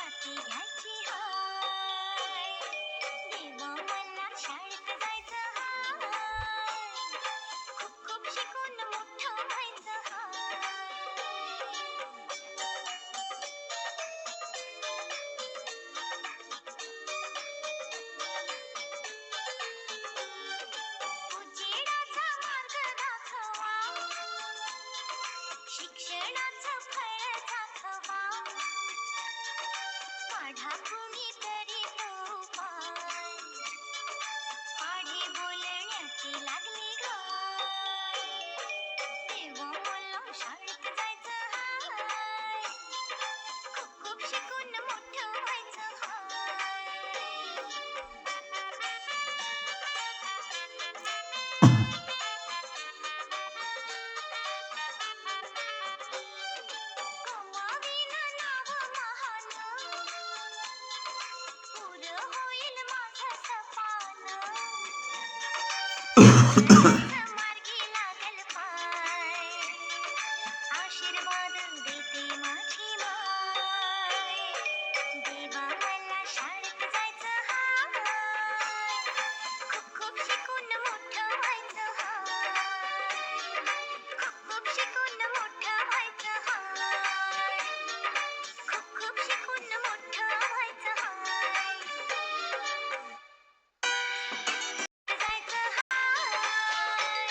हाती घ्यायची हाय. देवा मला शाळेत जायचं हाय. खूप खूप शिकून मोठं व्हायचं हाय. उजेडाचा मार्ग दाखवा, शिक्षणाचं फळ दाखवा. काढा कुणीतरी तो उपाय, पाढे बोलण्याची लागली घाय. देवा मला शाळेत जायचं हाय. खूप खूप शिकून मोठं व्हायचं हाय. कमावीन नाव महान, पुरं होईल माझं सपान. मार्गी लागल पाय, आशीर्वाद देते माझी माय. देवा मला शाळेत जायचं हाय. खूप खूप शिकून मोठं व्हायचं हाय. खूप खूप शिकून मोठं व्हायचं हाय. खूप खूप शिकून मोठं व्हायचं हाय. जायचं हाय.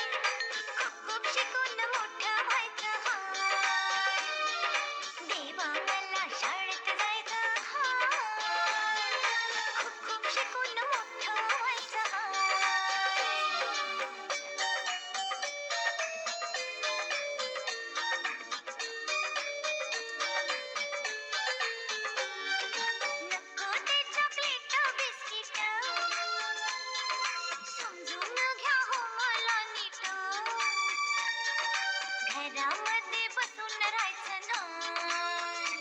खूप खूप शिकून मोठं व्हायचं हाय. देवा मला शाळेत जायचं हाय. खूप खूप शिकून मोठं व्हायचं हाय. नको ते चॉकलेट बिस्किट, समजून घ्या हो मला नीट. घरामध्ये बसून राहायचं नाही,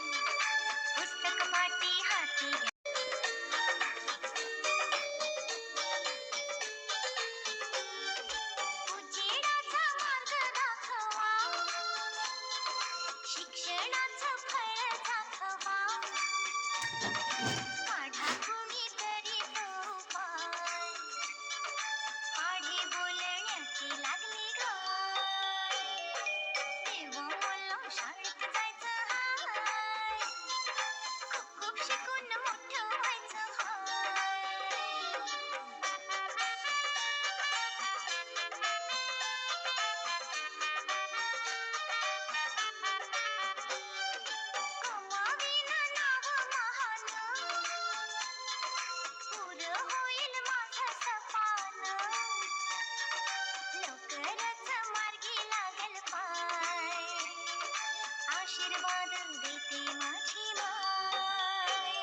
पुस्तक पाटी हाती घ्या. उजेडाचा मार्ग दाखवा, शिक्षणाचं फळ दाखवा. काढा कुणीतरी तो उपाय, पाढे बोलण्याची लागली घाय. देवा मला शाळेत जायचं हाय. खूप खूप शिकून मोठं व्हायचं हाय. कमावीन नाव महान, पुरं होईल माझं सपान. लवकरच मार्गी लागल पाय, आशीर्वाद देते माझी माय.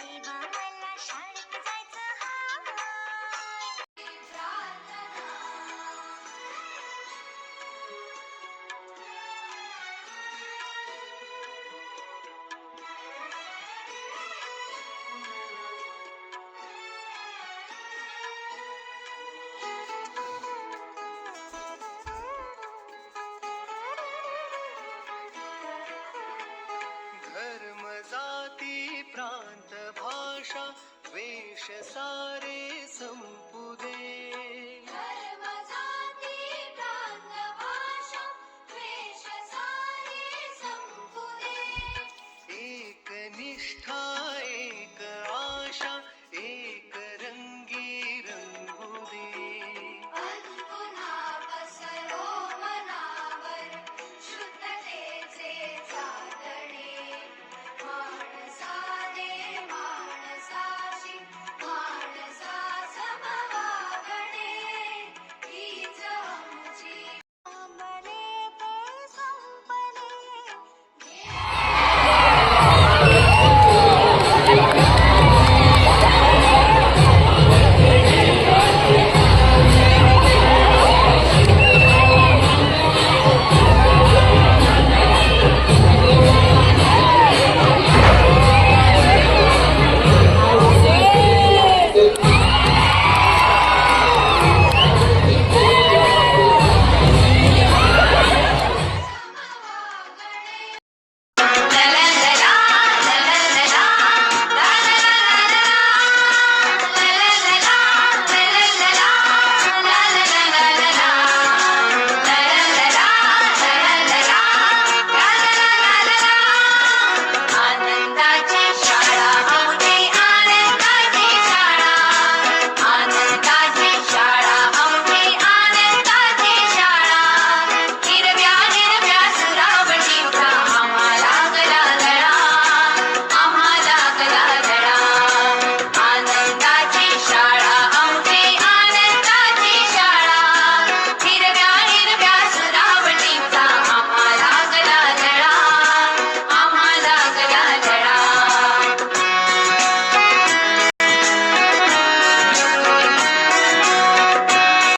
देवा मला शाळेत जायचं हाय. धर्म जाती प्रांत भाषा वेश सारे संप